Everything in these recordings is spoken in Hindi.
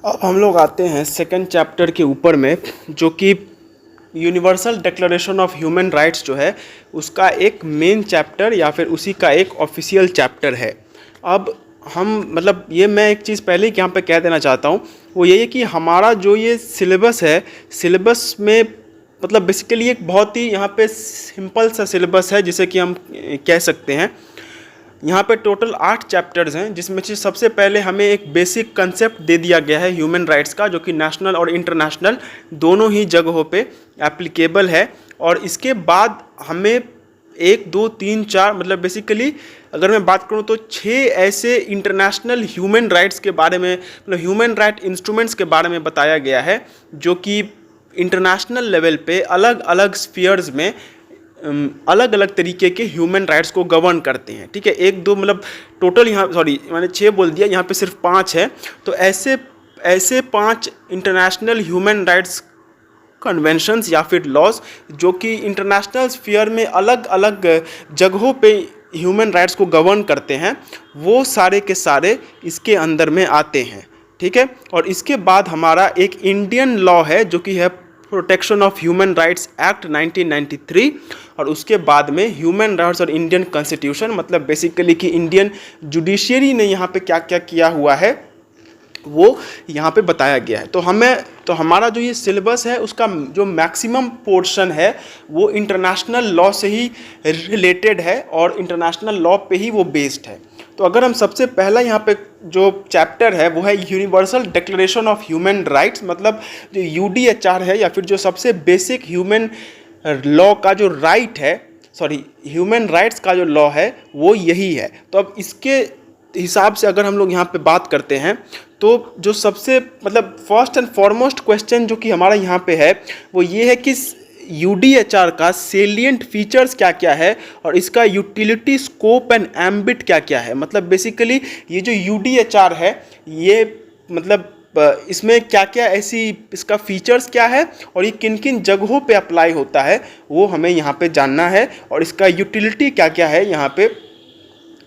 अब हम लोग आते हैं सेकंड चैप्टर के ऊपर में, जो कि universal Declaration of human Rights जो है उसका एक मेन चैप्टर या फिर उसी का एक ऑफिशियल चैप्टर है। अब हम ये मैं एक चीज़ पहले ही यहाँ पे कह देना चाहता हूँ, वो यही है कि हमारा जो ये सिलेबस है, सिलेबस में बेसिकली एक बहुत ही यहाँ पे सिंपल सा सिलेबस है जिसे कि हम कह सकते हैं। यहाँ पे टोटल 8 चैप्टर्स हैं, जिसमें से सबसे पहले हमें एक बेसिक कंसेप्ट दे दिया गया है ह्यूमन राइट्स का, जो कि नेशनल और इंटरनेशनल दोनों ही जगहों पे एप्लीकेबल है। और इसके बाद हमें 1 2 3 4 बेसिकली अगर मैं बात करूँ तो 6 ऐसे इंटरनेशनल ह्यूमन राइट्स के बारे में, ह्यूमन राइट इंस्ट्रूमेंट्स के बारे में बताया गया है, जो कि इंटरनेशनल लेवल पे अलग अलग स्फीयर्स में अलग अलग तरीके के ह्यूमन राइट्स को गवर्न करते हैं। ठीक है, 1 2 टोटल यहाँ मैंने 6 बोल दिया, यहाँ पे सिर्फ 5 है। तो ऐसे 5 इंटरनेशनल ह्यूमन राइट्स कन्वेंशंस या फिर लॉज जो कि इंटरनेशनल स्फीयर में अलग अलग जगहों पे ह्यूमन राइट्स को गवर्न करते हैं, वो सारे के सारे इसके अंदर में आते हैं। ठीक है, और इसके बाद हमारा एक इंडियन लॉ है जो कि है protection of human rights act 1993, और उसके बाद में ह्यूमन राइट्स और इंडियन कॉन्स्टिट्यूशन, बेसिकली कि इंडियन जुडिशियरी ने यहाँ पे क्या क्या किया हुआ है वो यहाँ पे बताया गया है। तो हमारा जो ये सिलेबस है उसका जो मैक्सिमम पोर्शन है वो इंटरनेशनल लॉ से ही रिलेटेड है और इंटरनेशनल लॉ पे ही वो बेस्ड है। तो अगर हम सबसे पहला यहाँ पे जो चैप्टर है वो है universal Declaration of human Rights, जो यूडीएचआर है या फिर जो सबसे बेसिक ह्यूमन लॉ का जो ह्यूमन राइट्स का जो लॉ है वो यही है। तो अब इसके हिसाब से अगर हम लोग यहाँ पे बात करते हैं तो जो सबसे फर्स्ट एंड फॉरमोस्ट क्वेश्चन जो कि हमारा यहाँ पे है वो ये है कि यूडीएचआर का सेलिएंट फीचर्स क्या क्या है और इसका यूटिलिटी स्कोप एंड एम्बिट क्या क्या है। बेसिकली ये जो यूडीएचआर है ये इसमें क्या क्या ऐसी इसका फीचर्स क्या है और ये किन किन जगहों पे अप्लाई होता है वो हमें यहाँ पे जानना है, और इसका यूटिलिटी क्या क्या है यहाँ पे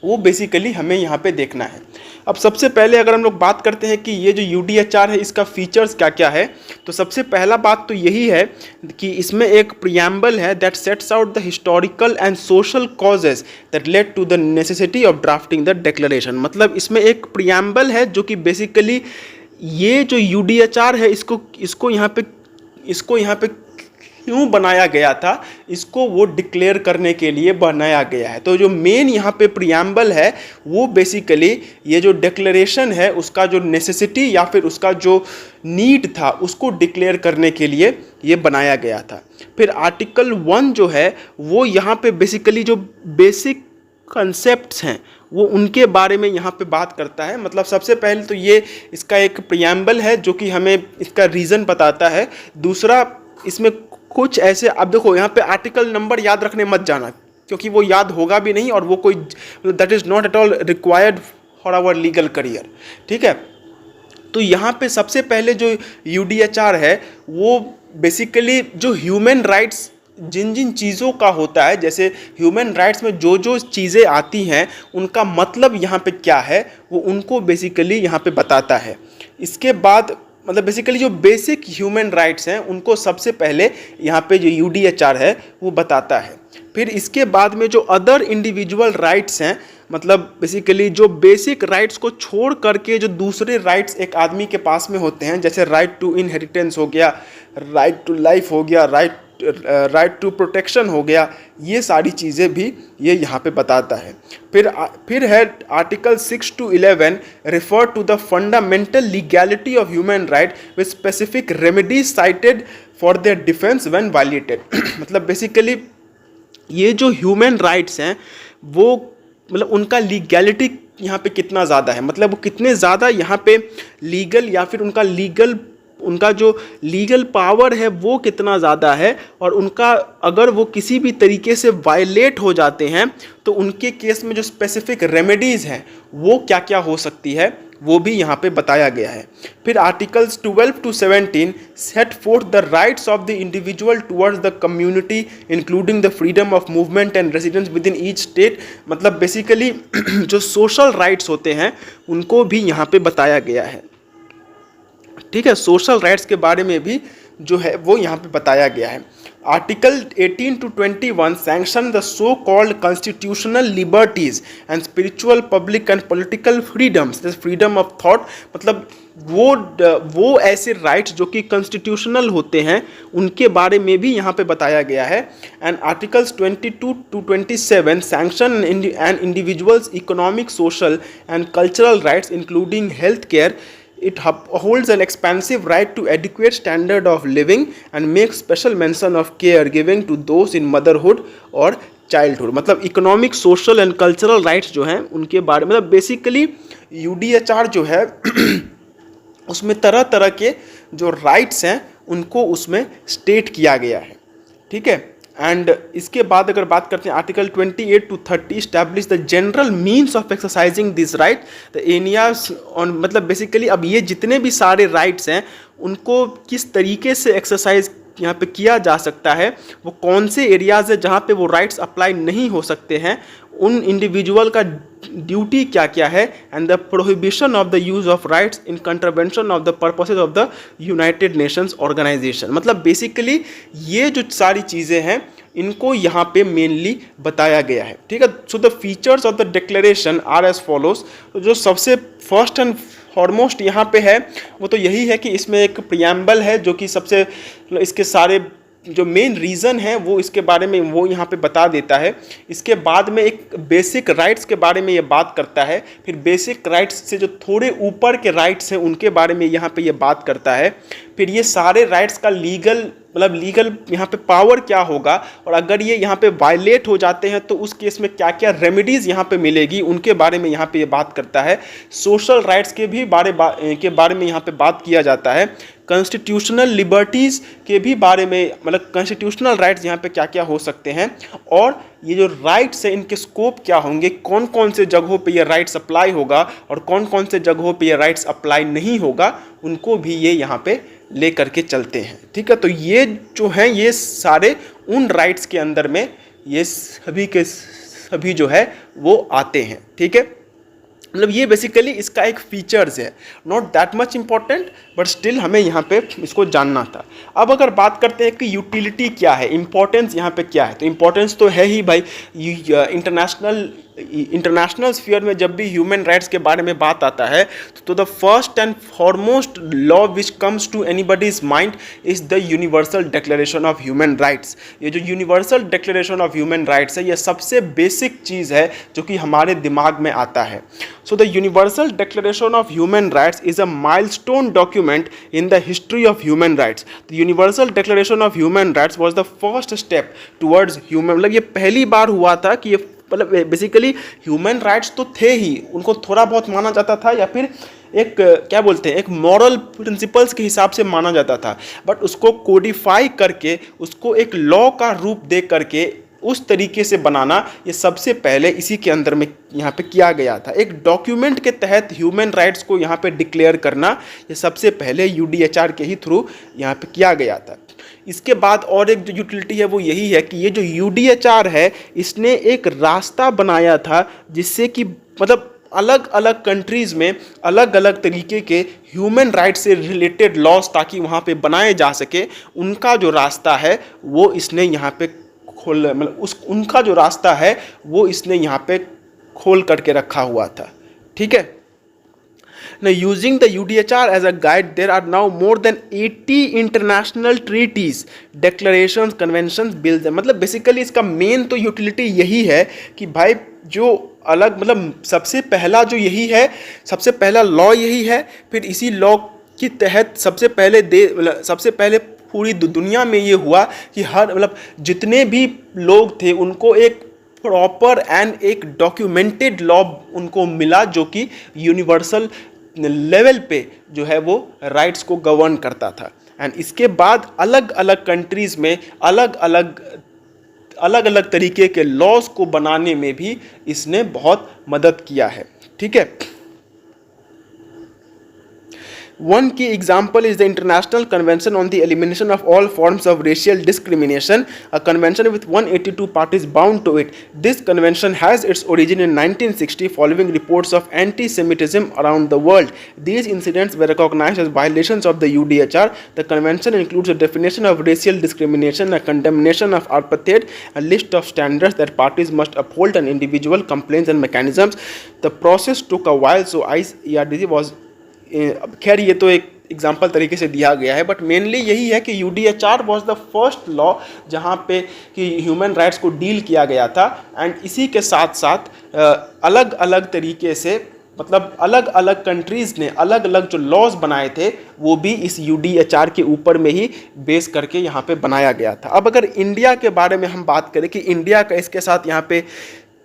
वो बेसिकली हमें यहाँ पे देखना है। अब सबसे पहले अगर हम लोग बात करते हैं कि ये जो यूडीएचआर है इसका फीचर्स क्या क्या है, तो सबसे पहला बात तो यही है कि इसमें एक प्रियम्बल है that sets out the historical and social causes that led to the necessity of drafting the declaration. इसमें एक प्रियम्बल है जो कि बेसिकली ये जो यूडीएचआर है इसको यहाँ पे क्यों बनाया गया था, इसको वो डिक्लेयर करने के लिए बनाया गया है। तो जो मेन यहाँ पे प्रियम्बल है वो बेसिकली ये जो डिक्लेरेशन है उसका जो नेसेसिटी या फिर उसका जो नीड था उसको डिक्लेयर करने के लिए ये बनाया गया था। फिर आर्टिकल 1 जो है वो यहाँ पे बेसिकली जो बेसिक कंसेप्ट्स हैं वो उनके बारे में यहाँ पे बात करता है। सबसे पहले तो ये इसका एक प्रियम्बल है जो कि हमें इसका रीज़न बताता है। दूसरा इसमें कुछ ऐसे, अब देखो यहाँ पे आर्टिकल नंबर याद रखने मत जाना क्योंकि वो याद होगा भी नहीं और वो कोई that is not at all required for our legal career. ठीक है, तो यहाँ पे सबसे पहले जो यूडीएचआर है वो बेसिकली जो ह्यूमन राइट्स जिन जिन चीज़ों का होता है, जैसे ह्यूमन राइट्स में जो जो चीज़ें आती हैं उनका मतलब यहाँ पे क्या है वो उनको बेसिकली यहाँ पे बताता है। इसके बाद बेसिकली जो बेसिक ह्यूमन राइट्स हैं उनको सबसे पहले यहाँ पे जो यूडीएचआर है वो बताता है। फिर इसके बाद में जो अदर इंडिविजुअल राइट्स हैं, बेसिकली जो बेसिक राइट्स को छोड़ करके जो दूसरे राइट्स एक आदमी के पास में होते हैं, जैसे राइट टू इनहेरिटेंस हो गया, राइट टू लाइफ हो गया, राइट टू प्रोटेक्शन हो गया, ये सारी चीज़ें भी ये यहाँ पे बताता है। फिर है article 6 to 11 refer to the fundamental legality of human right with specific remedies cited for their defence when violated. Basically ये जो ह्यूमन राइट्स हैं वो उनका लीगैलिटी यहाँ पे कितना ज़्यादा है, वो कितने ज़्यादा यहाँ पे लीगल या फिर उनका जो लीगल पावर है वो कितना ज़्यादा है, और उनका अगर वो किसी भी तरीके से वायलेट हो जाते हैं तो उनके केस में जो स्पेसिफिक रेमेडीज़ हैं वो क्या क्या हो सकती है वो भी यहाँ पे बताया गया है। फिर articles 12 to 17 set fourth the rights of the individual towards the community including the freedom of movement and residence with in each state. Basically जो सोशल राइट्स होते हैं उनको भी यहाँ पे बताया गया है। ठीक है, सोशल राइट्स के बारे में भी जो है वो यहाँ पे बताया गया है। Article 18 to 21 sanction the so called constitutional liberties and spiritual public and political freedoms, जैसे फ्रीडम ऑफ थॉट, मतलब वो ऐसे राइट्स जो कि कॉन्स्टिट्यूशनल होते हैं उनके बारे में भी यहाँ पे बताया गया है। And articles 22 to 27 sanction and individuals economic, social and cultural rights including health care. It holds an expansive right to adequate standard of living and makes special mention of care giving to those in motherhood और चाइल्डहुड. मतलब economic, social and cultural rights जो हैं उनके बारे में, मतलब बेसिकली यूडीएचआर जो है उसमें तरह तरह के जो राइट्स हैं उनको उसमें स्टेट किया गया है. ठीक है, एंड इसके बाद अगर बात करते हैं article 28 to 30 establish the general means of exercising this right the areas on, मतलब बेसिकली अब ये जितने भी सारे राइट्स हैं उनको किस तरीके से एक्सरसाइज यहाँ पे किया जा सकता है, वो कौन से एरियाज है जहाँ पे वो राइट्स अप्लाई नहीं हो सकते हैं, उन इंडिविजुअल का ड्यूटी क्या क्या है, and the prohibition of the use of rights in contravention of the purposes of the United Nations organisation. मतलब बेसिकली ये जो सारी चीज़ें हैं इनको यहाँ पे मेनली बताया गया है. ठीक है, so the features of the declaration are as follows. तो जो सबसे फर्स्ट एंड फॉरमोस्ट यहाँ पे है वो तो यही है कि इसमें एक प्रियम्बल है जो कि सबसे इसके सारे जो मेन रीज़न है वो इसके बारे में वो यहाँ पे बता देता है. इसके बाद में एक बेसिक राइट्स के बारे में ये बात करता है, फिर बेसिक राइट्स से जो थोड़े ऊपर के राइट्स हैं उनके बारे में यहाँ पे ये बात करता है, फिर ये सारे राइट्स का लीगल यहाँ पे पावर क्या होगा, और अगर ये यहाँ पे वायलेट हो जाते हैं तो उस केस में क्या क्या रेमेडीज़ यहाँ पे मिलेगी उनके बारे में यहाँ पे ये बात करता है. सोशल राइट्स के भी बारे में यहाँ पे बात किया जाता है. कॉन्स्टिट्यूशनल लिबर्टीज़ के भी बारे में, मतलब कॉन्स्टिट्यूशनल राइट्स यहाँ पे क्या क्या हो सकते हैं, और ये जो राइट्स है इनके स्कोप क्या होंगे, कौन कौन से जगहों पे ये राइट्स अप्लाई होगा और कौन कौन से जगहों पे ये राइट्स अप्लाई नहीं होगा, उनको भी ये यहाँ पे ले करके चलते हैं. ठीक है, तो ये जो हैं ये सारे उन राइट्स के अंदर में ये सभी के सभी जो है वो आते हैं. ठीक है, मतलब ये बेसिकली इसका एक फीचर्स है, not that much important but still हमें यहाँ पे इसको जानना था. अब अगर बात करते हैं कि यूटिलिटी क्या है, इंपॉर्टेंस यहाँ पे क्या है, तो इंपॉर्टेंस तो है ही भाई. इंटरनेशनल स्फीयर में जब भी ह्यूमन राइट्स के बारे में बात आता है तो the first and foremost law which comes to anybody's mind is the Universal Declaration of human Rights. ये जो Universal Declaration of human Rights है ये सबसे बेसिक चीज़ है जो कि हमारे दिमाग में आता है. So the Universal Declaration of Human Rights is a milestone document in the history of human rights. The Universal Declaration of Human Rights was the first step towards human, मतलब ये पहली बार हुआ था कि ये, मतलब बेसिकली ह्यूमन राइट्स तो थे ही, उनको थोड़ा बहुत माना जाता था या फिर एक क्या बोलते हैं एक मॉरल प्रिंसिपल्स के हिसाब से माना जाता था, बट उसको कोडिफाई करके उसको एक लॉ का रूप दे करके उस तरीके से बनाना ये सबसे पहले इसी के अंदर में यहाँ पे किया गया था. एक डॉक्यूमेंट के तहत ह्यूमन राइट्स को यहाँ पे डिक्लेयर करना ये सबसे पहले यूडीएचआर के ही थ्रू यहाँ पे किया गया था. इसके बाद और एक जो यूटिलिटी है वो यही है कि ये जो यूडीएचआर है इसने एक रास्ता बनाया था जिससे कि मतलब अलग अलग कंट्रीज़ में अलग अलग तरीके के ह्यूमन राइट्स से रिलेटेड लॉज ताकि वहाँ पे बनाए जा सके, उनका जो रास्ता है वो इसने यहाँ पे उनका जो रास्ता है वो इसने यहाँ पे खोल करके रखा हुआ था. ठीक है, Now, using the UDHR as a guide, there are now more than 80 international treaties, declarations, conventions, bills. मतलब बेसिकली इसका मेन तो यूटिलिटी यही है कि भाई जो अलग, मतलब सबसे पहला जो यही है, सबसे पहला लॉ यही है, फिर इसी लॉ के तहत सबसे पहले पूरी दुनिया में ये हुआ कि हर, मतलब जितने भी लोग थे उनको एक प्रॉपर एंड एक डॉक्यूमेंटेड लॉ उनको मिला जो कि यूनिवर्सल लेवल पे जो है वो राइट्स को गवर्न करता था. एंड इसके बाद अलग अलग कंट्रीज़ में अलग अलग तरीके के लॉज को बनाने में भी इसने बहुत मदद किया है. ठीक है, One key example is the International Convention on the Elimination of All Forms of Racial Discrimination, a convention with 182 parties bound to it. This convention has its origin in 1960 following reports of anti-Semitism around the world. These incidents were recognized as violations of the UDHR. The convention includes a definition of racial discrimination, a condemnation of apartheid, a list of standards that parties must uphold, and individual complaints and mechanisms. The process took a while, so ICRDC was खैर ये तो एक एग्जाम्पल तरीके से दिया गया है, बट मेनली यही है कि UDHR was the first law जहाँ पे कि ह्यूमन राइट्स को डील किया गया था. एंड इसी के साथ साथ अलग अलग तरीके से मतलब अलग अलग कंट्रीज़ ने अलग अलग जो लॉज बनाए थे वो भी इस UDHR के ऊपर में ही बेस करके यहाँ पे बनाया गया था. अब अगर इंडिया के बारे में हम बात करें कि इंडिया का इसके साथ यहाँ पे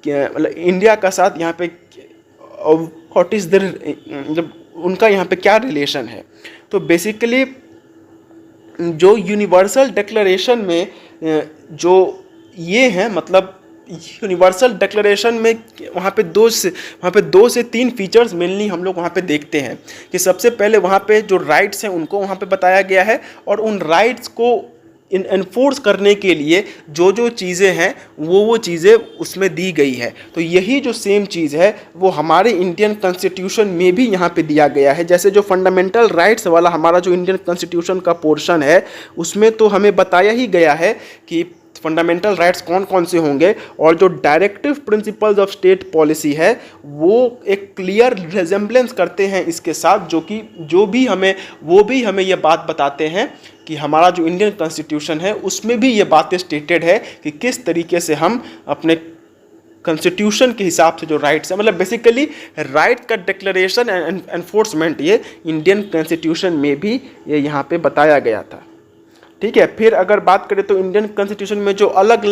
मतलब इंडिया का साथ यहाँ पे व्हाट इज़ देयर मतलब उनका यहाँ पे क्या रिलेशन है, तो बेसिकली जो यूनिवर्सल डिक्लेरेशन में जो ये हैं मतलब यूनिवर्सल डिक्लेरेशन में वहाँ पे दो से तीन फीचर्स मेनली हम लोग वहाँ पे देखते हैं कि सबसे पहले वहाँ पे जो राइट्स हैं उनको वहाँ पे बताया गया है और उन राइट्स को इन्फोर्स करने के लिए जो जो चीज़ें हैं वो चीज़ें उसमें दी गई है. तो यही जो सेम चीज़ है वो हमारे इंडियन कॉन्स्टिट्यूशन में भी यहाँ पे दिया गया है. जैसे जो फंडामेंटल राइट्स वाला हमारा जो इंडियन कॉन्स्टिट्यूशन का पोर्शन है उसमें तो हमें बताया ही गया है कि फंडामेंटल राइट्स कौन कौन से होंगे और जो directive principles of state policy है वो एक क्लियर रिजेम्बलेंस करते हैं इसके साथ, जो भी हमें ये बात बताते हैं कि हमारा जो इंडियन कॉन्स्टिट्यूशन है उसमें भी ये बातें स्टेटेड है कि किस तरीके से हम अपने कॉन्स्टिट्यूशन के हिसाब से जो राइट्स है मतलब बेसिकली राइट का डिक्लेरेशन एंड एनफोर्समेंट ये इंडियन कॉन्स्टिट्यूशन में भी ये यहाँ पे बताया गया था. ठीक है. फिर अगर बात करें तो इंडियन कॉन्स्टिट्यूशन में जो अलग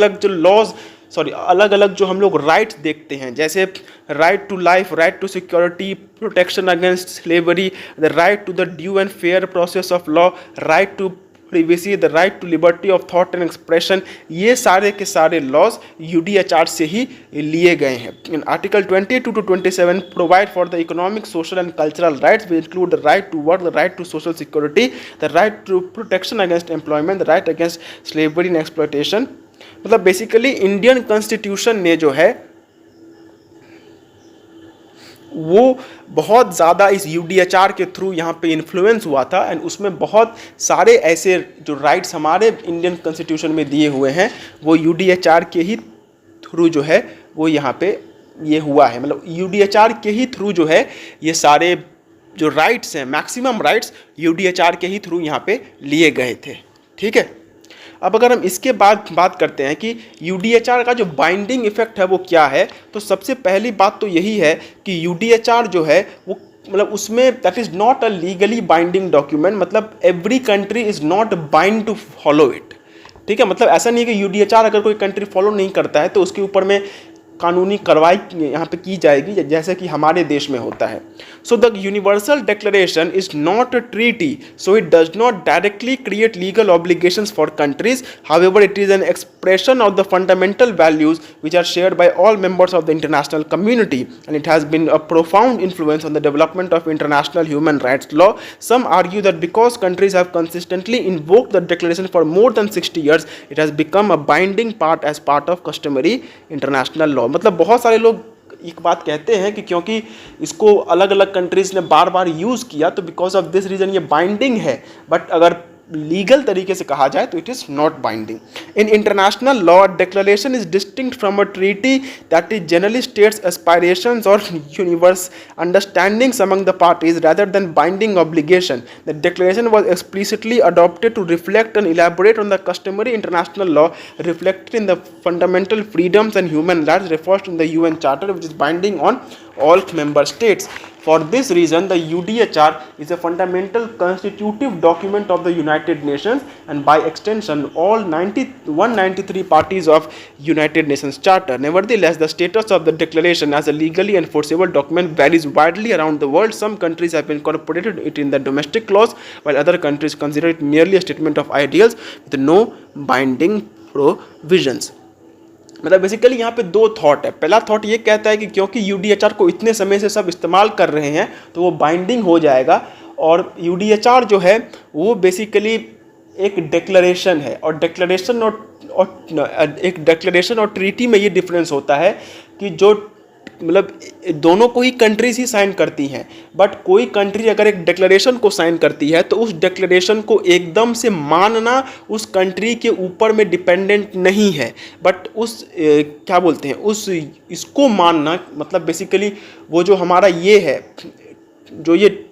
अलग जो हम लोग राइट्स देखते हैं जैसे right to life, right to security, protection against slavery, the right to the due and fair process of law, right to privacy, the right to liberty of thought and expression, ये सारे के सारे लॉज UDHR से ही लिए गए हैं. In Article 22 to 27 provide for the economic, social and cultural rights which include the right to work, the right to social security, the right to protection against employment, the right against slavery and exploitation. मतलब बेसिकली इंडियन कॉन्स्टिट्यूशन ने जो है वो बहुत ज़्यादा इस UDHR के थ्रू यहाँ पे इन्फ्लुएंस हुआ था एंड उसमें बहुत सारे ऐसे जो राइट्स हमारे इंडियन कॉन्स्टिट्यूशन में दिए हुए हैं वो UDHR के ही थ्रू जो है वो यहाँ पे ये हुआ है. मतलब UDHR के ही थ्रू जो है ये सारे जो राइट्स हैं मैक्सिमम राइट्स UDHR के ही थ्रू यहाँ पे लिए गए थे. ठीक है. अब अगर हम इसके बाद बात करते हैं कि UDHR का जो बाइंडिंग इफेक्ट है वो क्या है, तो सबसे पहली बात तो यही है कि UDHR जो है वो मतलब उसमें that is not a legally binding document. मतलब every country is not bind to follow it. ठीक है. मतलब ऐसा नहीं है कि UDHR अगर कोई कंट्री फॉलो नहीं करता है तो उसके ऊपर में कानूनी कार्रवाई यहाँ पे की जाएगी जैसे कि हमारे देश में होता है. So the Universal Declaration is not a treaty, so it does not directly create legal obligations for countries. However it is an expression of the fundamental values which are shared by all members of the international community and it has been a profound influence on the development of international human rights law. Some argue that because countries have consistently invoked the declaration for more than 60 years it has become a binding part as part of customary international law. मतलब बहुत सारे लोग एक बात कहते हैं कि क्योंकि इसको अलग अलग कंट्रीज़ ने बार बार यूज़ किया तो बिकॉज ऑफ दिस रीज़न ये बाइंडिंग है, बट अगर लीगल तरीके से कहा जाए तो it is not binding. In international law declaration is distinct from a treaty that is generally states aspirations और universe understandings among the parties rather than binding obligation. The declaration was explicitly adopted to reflect and elaborate on the customary international law reflected in the fundamental freedoms and human rights referred in the UN Charter, which is binding on all member states. For this reason, the UDHR is a fundamental constitutive document of the United Nations and by extension all 193 parties of United Nations Charter. Nevertheless, the status of the declaration as a legally enforceable document varies widely around the world. Some countries have incorporated it in their domestic laws, while other countries consider it merely a statement of ideals with no binding provisions. मतलब बेसिकली यहाँ पे दो थॉट है. पहला थॉट ये कहता है कि क्योंकि UDHR को इतने समय से सब इस्तेमाल कर रहे हैं तो वो बाइंडिंग हो जाएगा, और यूडीएचआर जो है वो बेसिकली एक डिक्लेरेशन है, और डिक्लेरेशन और ट्रीटी में ये डिफरेंस होता है कि जो मतलब दोनों को ही कंट्रीज ही साइन करती हैं, बट कोई कंट्री अगर एक डिक्लेरेशन को साइन करती है तो उस डिक्लेरेशन को एकदम से मानना उस कंट्री के ऊपर में डिपेंडेंट नहीं है, बट उस क्या बोलते हैं उस इसको मानना मतलब बेसिकली वो जो हमारा ये है जो ये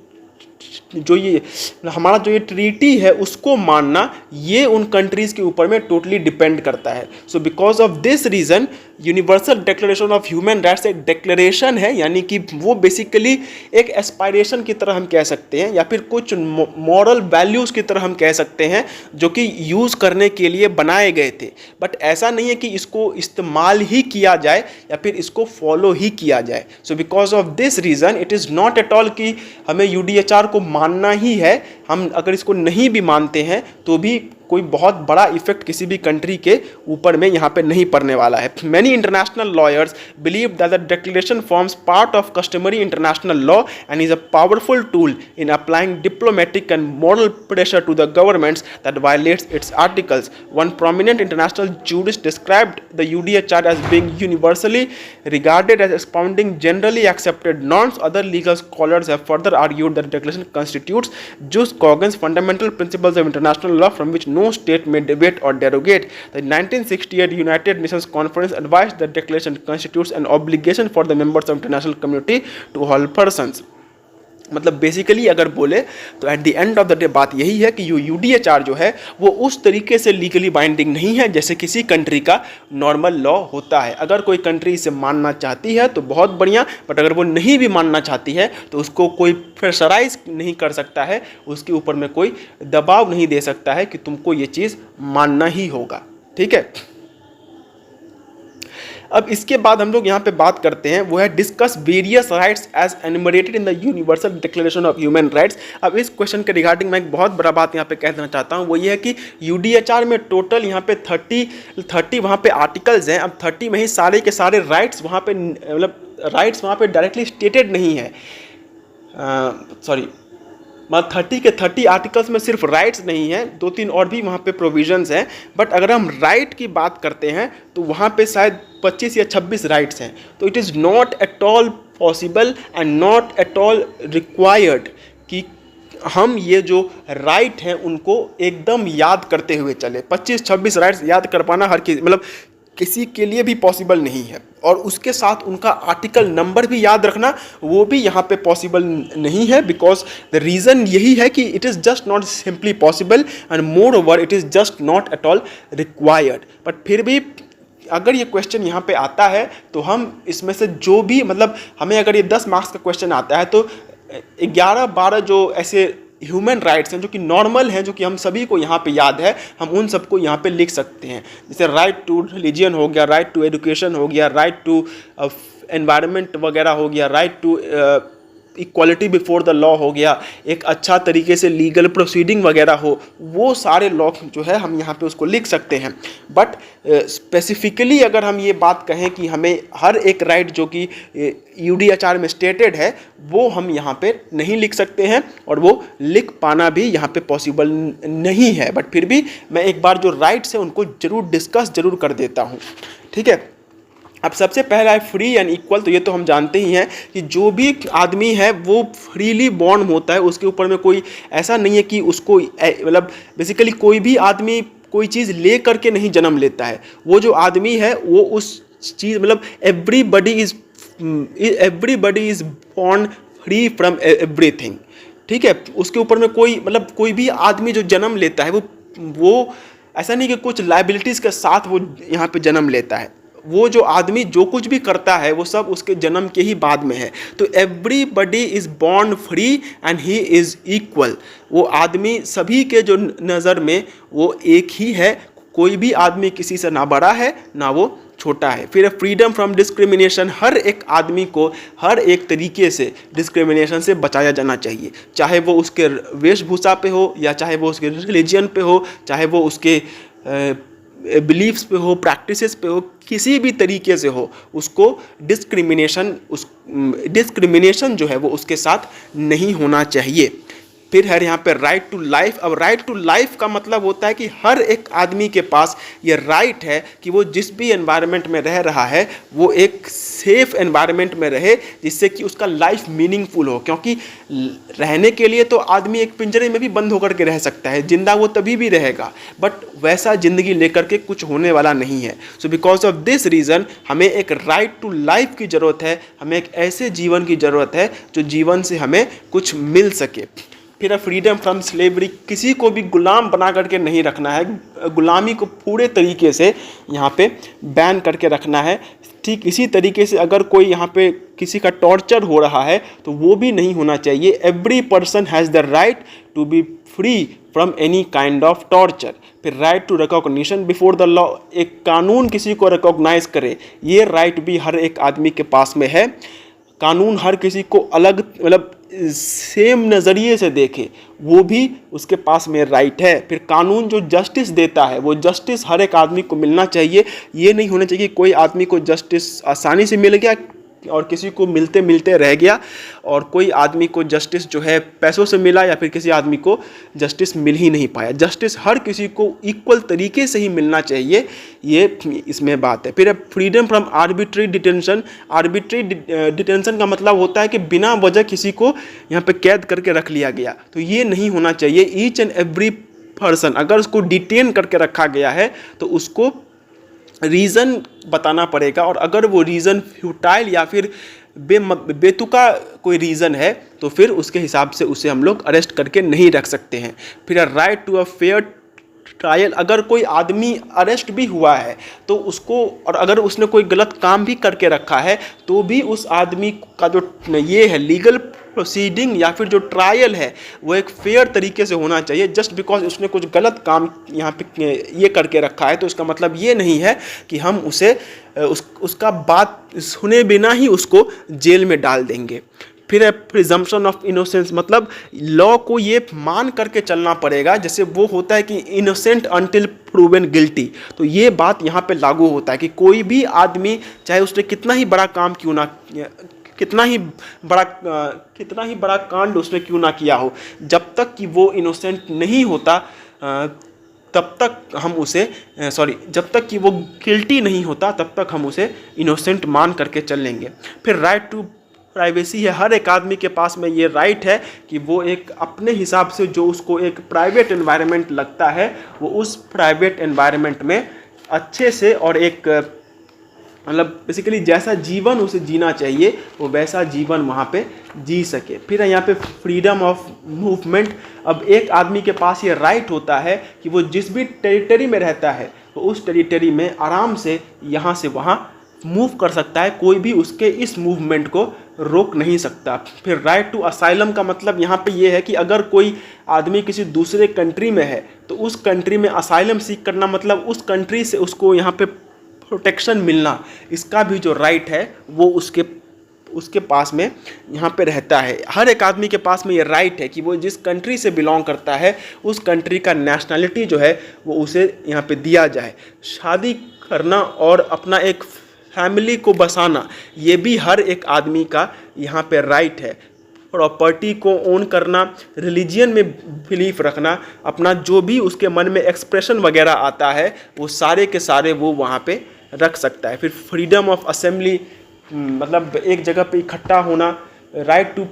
हमारा जो ये ट्रीटी है उसको मानना, ये उन कंट्रीज़ के ऊपर में टोटली डिपेंड करता है। So because of this reason universal Declaration of human rights एक डिक्लेरेशन है, यानी कि वो बेसिकली एक एस्पायरेशन की तरह हम कह सकते हैं, या फिर कुछ मॉरल वैल्यूज़ की तरह हम कह सकते हैं जो कि यूज़ करने के लिए बनाए गए थे। बट ऐसा नहीं है कि इसको इस्तेमाल ही किया जाए या फिर इसको फॉलो ही किया जाए। So because of this reason it is not at all कि हमें यूडीएचआर को मानना ही है। हम अगर इसको नहीं भी मानते हैं तो भी कोई बहुत बड़ा इफेक्ट किसी भी कंट्री के ऊपर में यहाँ पे नहीं पड़ने वाला है। Many international lawyers believe that the declaration forms part of customary international law and is a powerful tool in applying diplomatic and moral pressure to the governments that violates its articles. One prominent international jurist described the UDHR as being universally regarded as expounding generally accepted norms. Other legal scholars have further argued that the declaration constitutes jus cogens fundamental principles of international law from which no state may deviate or derogate. The 1968 United Nations Conference advised that the declaration constitutes an obligation for the members of international community to all persons. मतलब बेसिकली अगर बोले तो at the end of the day बात यही है कि यूडीएचआर जो है वो उस तरीके से लीगली बाइंडिंग नहीं है जैसे किसी कंट्री का नॉर्मल लॉ होता है। अगर कोई कंट्री इसे मानना चाहती है तो बहुत बढ़िया, बट अगर वो नहीं भी मानना चाहती है तो उसको कोई प्रेशराइज नहीं कर सकता है, उसके ऊपर में कोई दबाव नहीं दे सकता है कि तुमको ये चीज़ मानना ही होगा। ठीक है, अब इसके बाद हम लोग यहाँ पे बात करते हैं वो है discuss various rights as enumerated in the Universal Declaration of human Rights. अब इस क्वेश्चन के रिगार्डिंग मैं एक बहुत बड़ा बात यहाँ पे कह देना चाहता हूँ, वो ये है कि यूडीएचआर में टोटल यहाँ पे 30 वहाँ पे आर्टिकल्स हैं। अब 30 में ही सारे के सारे राइट्स वहाँ पे मतलब राइट्स वहाँ पे डायरेक्टली स्टेटेड नहीं है, सॉरी मतलब 30 के 30 आर्टिकल्स में सिर्फ राइट्स नहीं है, 2-3 और भी वहाँ पे प्रोविजंस हैं। बट अगर हम राइट की बात करते हैं तो वहाँ पे शायद 25 या 26 राइट्स हैं। तो it is not at all possible and not at all required कि हम ये जो राइट हैं उनको एकदम याद करते हुए चले। 25-26 राइट्स याद कर पाना हर किसी मतलब किसी के लिए भी पॉसिबल नहीं है, और उसके साथ उनका आर्टिकल नंबर भी याद रखना वो भी यहाँ पे पॉसिबल नहीं है। बिकॉज द रीज़न यही है कि it is just not simply possible and more over it is just not at all required. But फिर भी अगर ये क्वेश्चन यहाँ पे आता है तो हम इसमें से जो भी मतलब हमें अगर ये 10 मार्क्स का क्वेश्चन आता है तो 11-12 जो ऐसे ह्यूमन राइट्स हैं जो कि नॉर्मल हैं, जो कि हम सभी को यहाँ पे याद है, हम उन सबको यहाँ पे लिख सकते हैं। जैसे राइट टू रिलीजियन हो गया, राइट टू एजुकेशन हो गया, राइट टू एनवायरनमेंट वगैरह हो गया, right to equality before the law हो गया, एक अच्छा तरीके से लीगल प्रोसीडिंग वगैरह हो, वो सारे लॉ जो है हम यहाँ पे उसको लिख सकते हैं। बट स्पेसिफिकली अगर हम ये बात कहें कि हमें हर एक राइट जो कि यूडीएचआर में स्टेटेड है वो हम यहाँ पे नहीं लिख सकते हैं, और वो लिख पाना भी यहाँ पे पॉसिबल नहीं है। बट फिर भी मैं एक बार जो राइट्स है उनको जरूर डिस्कस जरूर कर देता हूँ। ठीक है, अब सबसे पहला है फ्री एंड इक्वल। तो ये तो हम जानते ही हैं कि जो भी आदमी है वो फ्रीली बॉर्न होता है, उसके ऊपर में कोई ऐसा नहीं है कि उसको मतलब बेसिकली कोई भी आदमी कोई चीज़ ले करके नहीं जन्म लेता है। वो जो आदमी है वो उस चीज़ मतलब everybody is born free from everything. ठीक है, उसके ऊपर में कोई मतलब कोई भी आदमी जो जन्म लेता है वो ऐसा नहीं कि कुछ लाइबिलिटीज़ के साथ वो यहाँ पे जन्म लेता है। वो जो आदमी जो कुछ भी करता है वो सब उसके जन्म के ही बाद में है। तो everybody is born free and he is equal. वो आदमी सभी के जो नज़र में वो एक ही है, कोई भी आदमी किसी से ना बड़ा है ना वो छोटा है। फिर फ्रीडम फ्रॉम डिस्क्रिमिनेशन, हर एक आदमी को हर एक तरीके से डिस्क्रिमिनेशन से बचाया जाना चाहिए, चाहे वो उसके वेशभूषा पे हो या चाहे वो उसके रिलीजन पे हो, चाहे वो उसके बिलीफ्स पे हो, प्रैक्टिसेस पे हो, किसी भी तरीके से हो, उसको डिस्क्रिमिनेशन जो है वो उसके साथ नहीं होना चाहिए। फिर है यहाँ पे राइट टू लाइफ। अब राइट टू लाइफ का मतलब होता है कि हर एक आदमी के पास ये राइट है कि वो जिस भी एनवायरनमेंट में रह रहा है वो एक सेफ एनवायरनमेंट में रहे, जिससे कि उसका लाइफ मीनिंगफुल हो। क्योंकि रहने के लिए तो आदमी एक पिंजरे में भी बंद होकर के रह सकता है, जिंदा वो तभी भी रहेगा, बट वैसा ज़िंदगी लेकर के कुछ होने वाला नहीं है। So because of this reason हमें एक राइट टू लाइफ की ज़रूरत है, हमें एक ऐसे जीवन की ज़रूरत है जो जीवन से हमें कुछ मिल सके। फिर फ्रीडम फ्रॉम स्लेवरी, किसी को भी गुलाम बना करके नहीं रखना है, गुलामी को पूरे तरीके से यहाँ पे बैन करके रखना है। ठीक इसी तरीके से अगर कोई यहाँ पे किसी का टॉर्चर हो रहा है तो वो भी नहीं होना चाहिए। Every person has the right to be free from any kind of torture. फिर right to recognition before the law, एक कानून किसी को रिकॉग्नाइज करे, ये राइट भी हर एक आदमी के पास में है। कानून हर किसी को अलग मतलब सेम नज़रिए से देखे, वो भी उसके पास में राइट है। फिर कानून जो जस्टिस देता है वो जस्टिस हर एक आदमी को मिलना चाहिए। ये नहीं होना चाहिए कोई आदमी को जस्टिस आसानी से मिल गया और किसी को मिलते मिलते रह गया, और कोई आदमी को जस्टिस जो है पैसों से मिला या फिर किसी आदमी को जस्टिस मिल ही नहीं पाया। जस्टिस हर किसी को इक्वल तरीके से ही मिलना चाहिए, ये इसमें बात है। फिर freedom from arbitrary detention. Arbitrary detention का मतलब होता है कि बिना वजह किसी को यहाँ पे कैद करके रख लिया गया, तो ये नहीं होना चाहिए। ईच एंड एवरी पर्सन अगर उसको डिटेन करके रखा गया है तो उसको रीज़न बताना पड़ेगा, और अगर वो रीज़न फ्यूटाइल या फिर बेतुका कोई रीज़न है तो फिर उसके हिसाब से उसे हम लोग अरेस्ट करके नहीं रख सकते हैं। फिर right to a fair trial, अगर कोई आदमी अरेस्ट भी हुआ है तो उसको, और अगर उसने कोई गलत काम भी करके रखा है तो भी उस आदमी का जो ये है लीगल प्रोसीडिंग या फिर जो ट्रायल है वो एक फेयर तरीके से होना चाहिए। जस्ट बिकॉज उसने कुछ गलत काम यहाँ पे ये करके रखा है तो इसका मतलब ये नहीं है कि हम उसे उसका बात सुने बिना ही उसको जेल में डाल देंगे। फिर है प्रिजम्पशन ऑफ इनोसेंस, मतलब लॉ को ये मान करके चलना पड़ेगा, जैसे वो होता है कि इनोसेंट अनटिल प्रूवन गिल्टी, तो ये बात यहाँ पे लागू होता है कि कोई भी आदमी चाहे उसने कितना ही बड़ा काम क्यों ना, कितना ही बड़ा कांड उसने क्यों ना किया हो, जब तक कि वो इनोसेंट नहीं होता तब तक हम उसे जब तक कि वो गिल्टी नहीं होता तब तक हम उसे इनोसेंट मान करके चल लेंगे। फिर राइट टू प्राइवेसी है, हर एक आदमी के पास में ये राइट है कि वो एक अपने हिसाब से जो उसको एक प्राइवेट एनवायरनमेंट लगता है वो उस प्राइवेट एनवायरनमेंट में अच्छे से और एक मतलब बेसिकली जैसा जीवन उसे जीना चाहिए वो वैसा जीवन वहाँ पे जी सके। फिर यहाँ पे फ्रीडम ऑफ मूवमेंट, अब एक आदमी के पास ये राइट होता है कि वो जिस भी टेरिटरी में रहता है वो उस टेरिटरी में आराम से यहाँ से वहाँ मूव कर सकता है, कोई भी उसके इस मूवमेंट को रोक नहीं सकता। फिर राइट टू असाइलम का मतलब यहाँ पे ये है कि अगर कोई आदमी किसी दूसरे कंट्री में है तो उस कंट्री में असाइलम सीख करना मतलब उस कंट्री से उसको यहाँ पे प्रोटेक्शन मिलना, इसका भी जो राइट है वो उसके पास में यहाँ पे रहता है। हर एक आदमी के पास में ये राइट है कि वो जिस कंट्री से बिलोंग करता है उस कंट्री का नेशनलिटी जो है वो उसे यहाँ पे दिया जाए। शादी करना और अपना एक फैमिली को बसाना ये भी हर एक आदमी का यहाँ पे राइट है। प्रॉपर्टी को ओन करना, रिलीजियन में बिलीफ रखना, अपना जो भी उसके मन में एक्सप्रेशन वगैरह आता है वो सारे के सारे वो वहाँ पे रख सकता है। फिर फ्रीडम ऑफ असेंबली मतलब एक जगह पे इकट्ठा होना, right to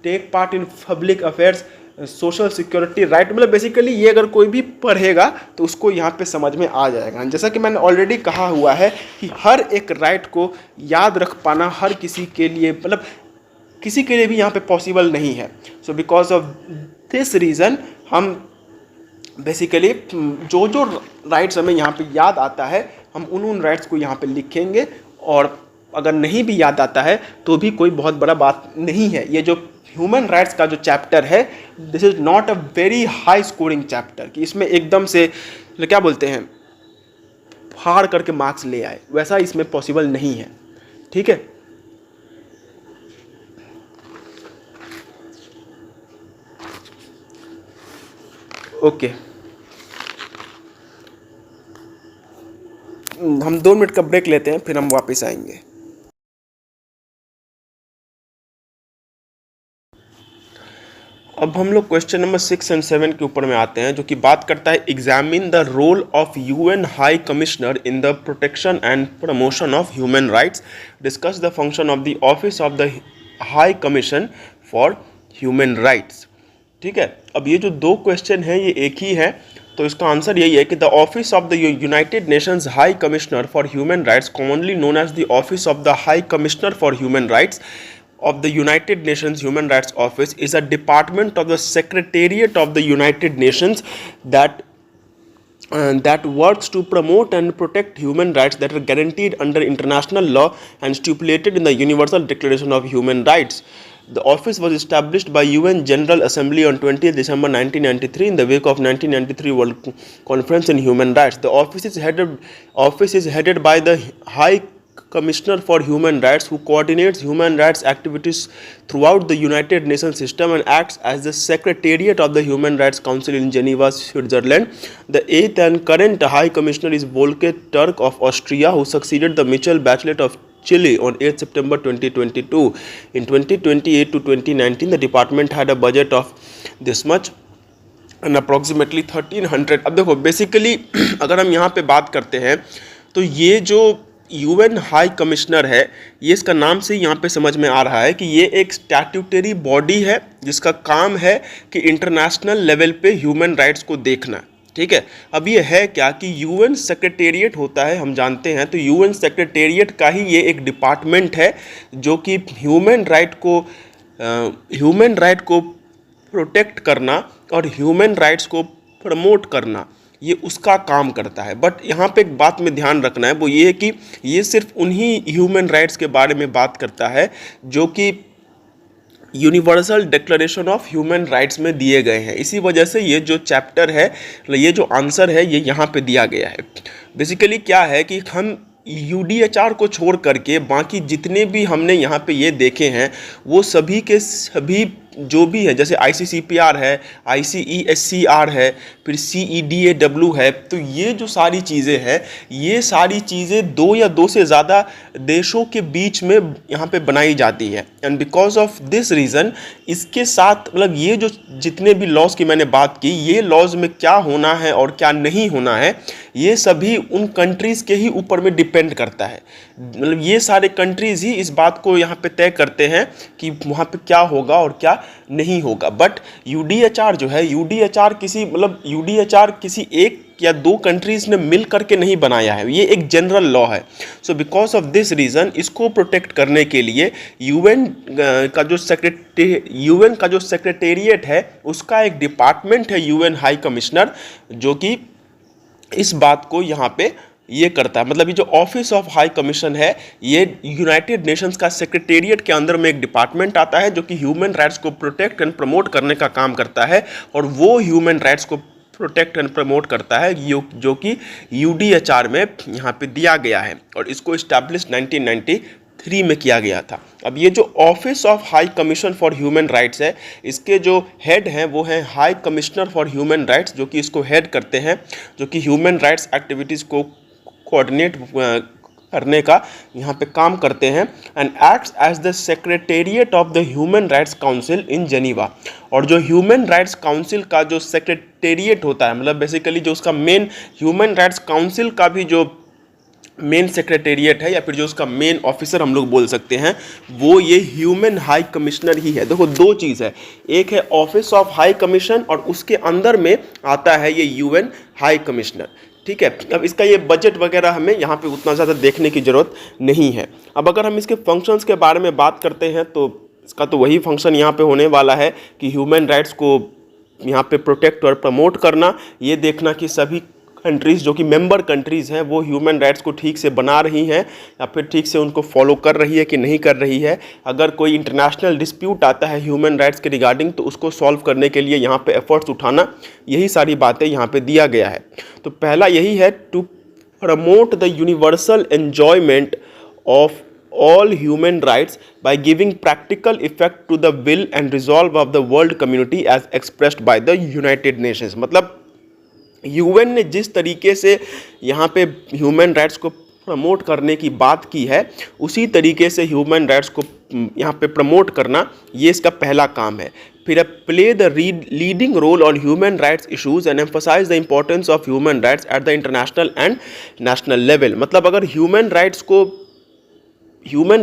take part in public affairs, social security right, मतलब बेसिकली ये अगर कोई भी पढ़ेगा तो उसको यहाँ पे समझ में आ जाएगा। जैसा कि मैंने ऑलरेडी कहा हुआ है कि हर एक राइट को याद रख पाना हर किसी के लिए मतलब किसी के लिए भी यहाँ पे पॉसिबल नहीं है। So because of this reason हम बेसिकली जो राइट्स हमें यहाँ पे याद आता है हम उन राइट्स को यहाँ पे लिखेंगे, और अगर नहीं भी याद आता है तो भी कोई बहुत बड़ा बात नहीं है। ये जो ह्यूमन राइट्स का जो चैप्टर है this is not a very high scoring chapter कि इसमें एकदम से क्या बोलते हैं फाड़ करके मार्क्स ले आए, वैसा इसमें पॉसिबल नहीं है। ठीक है, ओके हम 2 मिनट का ब्रेक लेते हैं फिर हम वापस आएंगे। अब हम लोग क्वेश्चन नंबर 6 एंड 7 के ऊपर में आते हैं, जो कि बात करता है examine the role of UN High Commissioner in the protection and promotion of human rights, discuss the function of the office of the High Commission for Human Rights. ठीक है, अब ये जो दो क्वेश्चन हैं ये एक ही है, तो इसका आंसर यही है कि the office of the United Nations High Commissioner for Human Rights, commonly known as the office of the High Commissioner for Human Rights of the United Nations Human Rights Office, is a department of the Secretariat of the United Nations that works to promote and protect human rights that are guaranteed under international law and stipulated in the Universal Declaration of Human Rights. The office was established by UN General Assembly on 20th December 1993 in the wake of 1993 World Conference on Human Rights. The office is headed by the High Commissioner for Human Rights, who coordinates human rights activities throughout the United Nations system and acts as the Secretariat of the Human Rights Council in Geneva, Switzerland. The eighth and current High Commissioner is Volker Turk of Austria, who succeeded the Michelle Bachelet of Chile on 8 September 2022. In 2028 to 2019, the department had a budget of this much and approximately 1300. अब देखो बेसिकली अगर हम यहाँ पे बात करते हैं तो ये जो यूएन हाई कमिश्नर है, ये इसका नाम से यहाँ पे समझ में आ रहा है कि ये एक स्टैट्यूटरी बॉडी है जिसका काम है कि इंटरनेशनल लेवल पे ह्यूमन राइट्स को देखना। ठीक है, अब ये है क्या कि यूएन सेक्रेटेरिएट होता है, हम जानते हैं, तो यूएन सेक्रेटेरिएट का ही ये एक डिपार्टमेंट है जो कि ह्यूमन राइट को प्रोटेक्ट करना और ह्यूमन राइट्स को प्रमोट करना, ये उसका काम करता है। बट यहाँ पे एक बात में ध्यान रखना है, वो ये है कि ये सिर्फ उन्हीं ह्यूमन राइट्स के बारे में बात करता है जो कि universal Declaration of human rights में दिए गए हैं। इसी वजह से ये जो चैप्टर है, ये जो आंसर है, ये यहाँ पे दिया गया है। बेसिकली क्या है कि हम यूडीएचआर को छोड़ करके बाकी जितने भी हमने यहाँ पे ये देखे हैं वो सभी के सभी जो भी है, जैसे ICCPR है, ICESCR है, फिर CEDAW है, तो ये जो सारी चीज़ें हैं, ये सारी चीज़ें दो या दो से ज़्यादा देशों के बीच में यहाँ पे बनाई जाती है। And because of this reason इसके साथ मतलब ये जो जितने भी लॉज की मैंने बात की, ये लॉज में क्या होना है और क्या नहीं होना है, ये सभी उन कंट्रीज़ के ही ऊपर में डिपेंड करता है। मतलब ये सारे कंट्रीज़ ही इस बात को यहाँ पे तय करते हैं कि वहाँ पे क्या होगा और क्या नहीं होगा। बट यूडीएचआर जो है, यूडीएचआर किसी एक या दो कंट्रीज़ ने मिल करके नहीं बनाया है, ये एक जनरल लॉ है। So because of this reason इसको प्रोटेक्ट करने के लिए यूएन का जो सेक्रेटेरिएट है उसका एक डिपार्टमेंट है यूएन हाई कमिश्नर, जो कि इस बात को यहाँ पे ये करता है। मतलब ये जो ऑफिस ऑफ हाई कमीशन है, ये यूनाइटेड नेशंस का सेक्रेटेरिएट के अंदर में एक डिपार्टमेंट आता है जो कि ह्यूमन राइट्स को प्रोटेक्ट एंड प्रमोट करने का काम करता है, और वो ह्यूमन राइट्स को प्रोटेक्ट एंड प्रमोट करता है जो कि यूडीएचआर में यहाँ पे दिया गया है, और इसको इस्टेब्लिश 1993 में किया गया था। अब ये जो office of High Commission for Human Rights है, इसके जो हेड हैं वो हैं High Commissioner for Human Rights, जो कि इसको हेड करते हैं, जो कि ह्यूमन राइट्स एक्टिविटीज़ को कोऑर्डिनेट करने का यहाँ पे काम करते हैं। And acts as the secretariat of the Human Rights Council in Geneva. और जो ह्यूमन राइट्स काउंसिल का जो सेक्रेटेरिएट होता है, मतलब बेसिकली जो उसका मेन ह्यूमन राइट्स काउंसिल का भी जो मेन सेक्रेटेरिएट है या फिर जो उसका मेन ऑफिसर हम लोग बोल सकते हैं, वो ये ह्यूमन हाई कमिश्नर ही है। देखो दो चीज़ है, एक है ऑफिस ऑफ हाई कमीशन और उसके अंदर में आता है ये यूएन हाई कमिश्नर। ठीक है, अब इसका ये बजट वगैरह हमें यहाँ पे उतना ज़्यादा देखने की ज़रूरत नहीं है। अब अगर हम इसके फंक्शंस के बारे में बात करते हैं तो इसका तो वही फंक्शन यहाँ पे होने वाला है कि ह्यूमन राइट्स को यहाँ पे प्रोटेक्ट और प्रमोट करना, ये देखना कि सभी कंट्रीज़ जो कि मेंबर कंट्रीज़ हैं वो ह्यूमन राइट्स को ठीक से बना रही हैं या फिर ठीक से उनको फॉलो कर रही है कि नहीं कर रही है। अगर कोई इंटरनेशनल डिस्प्यूट आता है ह्यूमन राइट्स के रिगार्डिंग तो उसको सॉल्व करने के लिए यहाँ पे एफर्ट्स उठाना, यही सारी बातें यहाँ पे दिया गया है। तो पहला यही है, to promote the universal enjoyment of all human rights by giving practical effect to the will and resolve of the world community as expressed by the United Nations। मतलब यूएन ने जिस तरीके से यहाँ पे ह्यूमन राइट्स को प्रमोट करने की बात की है, उसी तरीके से ह्यूमन राइट्स को यहाँ पे प्रमोट करना, ये इसका पहला काम है। फिर play the leading role on human rights issues and emphasise the importance of human rights at the international and national level. मतलब अगर ह्यूमन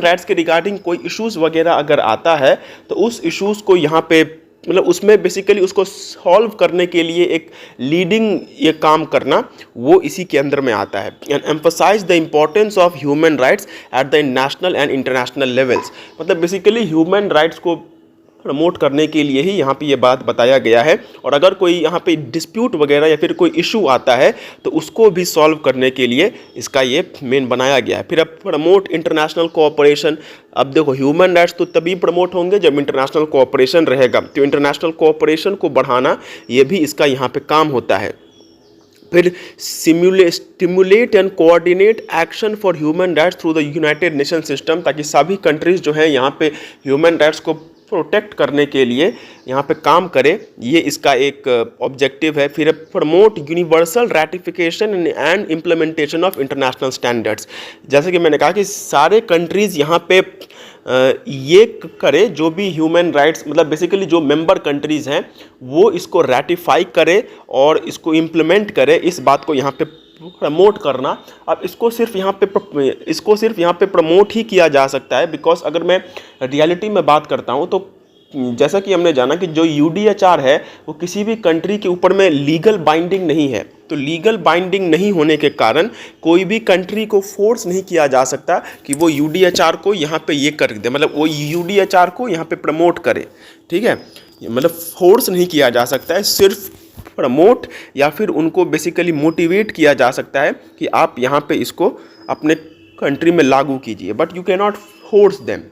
राइट्स के रिगार्डिंग कोई इश्यूज़ वगैरह अगर आता है तो उस इश्यूज़ को यहाँ पे मतलब उसमें बेसिकली उसको सॉल्व करने के लिए एक लीडिंग ये काम करना वो इसी के अंदर में आता है। And emphasise the importance of human rights at the national and international levels. मतलब बेसिकली ह्यूमन राइट्स को प्रमोट करने के लिए ही यहाँ पे ये बात बताया गया है। और अगर कोई यहाँ पे डिस्प्यूट वगैरह या फिर कोई इशू आता है तो उसको भी सॉल्व करने के लिए इसका ये मेन बनाया गया है। फिर अब प्रमोट इंटरनेशनल कोऑपरेशन। अब देखो ह्यूमन राइट्स तो तभी प्रमोट होंगे जब इंटरनेशनल कोऑपरेशन रहेगा, तो इंटरनेशनल कोऑपरेशन को बढ़ाना ये भी इसका यहाँ पे काम होता है। फिर stimulate and coordinate action for Human rights through the United nation system, ताकि सभी कंट्रीज़ जो है यहाँ पे ह्यूमन राइट्स को प्रोटेक्ट करने के लिए यहाँ पे काम करे, ये इसका एक ऑब्जेक्टिव है। फिर promote universal ratification and implementation of international standards. जैसे कि मैंने कहा कि सारे कंट्रीज़ यहाँ पे ये करे, जो भी ह्यूमन राइट्स मतलब बेसिकली जो मेंबर कंट्रीज़ हैं वो इसको रैटिफाई करे और इसको इम्प्लीमेंट करे, इस बात को यहाँ पे प्रमोट करना। अब इसको सिर्फ यहाँ पे प्रमोट ही किया जा सकता है, बिकॉज अगर मैं रियलिटी में बात करता हूँ तो जैसा कि हमने जाना कि जो यूडीएचआर है वो किसी भी कंट्री के ऊपर में लीगल बाइंडिंग नहीं है। तो लीगल बाइंडिंग नहीं होने के कारण कोई भी कंट्री को फोर्स नहीं किया जा सकता कि वो यूडीएचआर को यहाँ पे ये कर दे, मतलब वो यूडीएचआर को यहाँ पे प्रमोट करे। ठीक है, मतलब फोर्स नहीं किया जा सकता है, सिर्फ प्रमोट या फिर उनको बेसिकली मोटिवेट किया जा सकता है कि आप यहाँ पे इसको अपने कंट्री में लागू कीजिए, but you can not force them.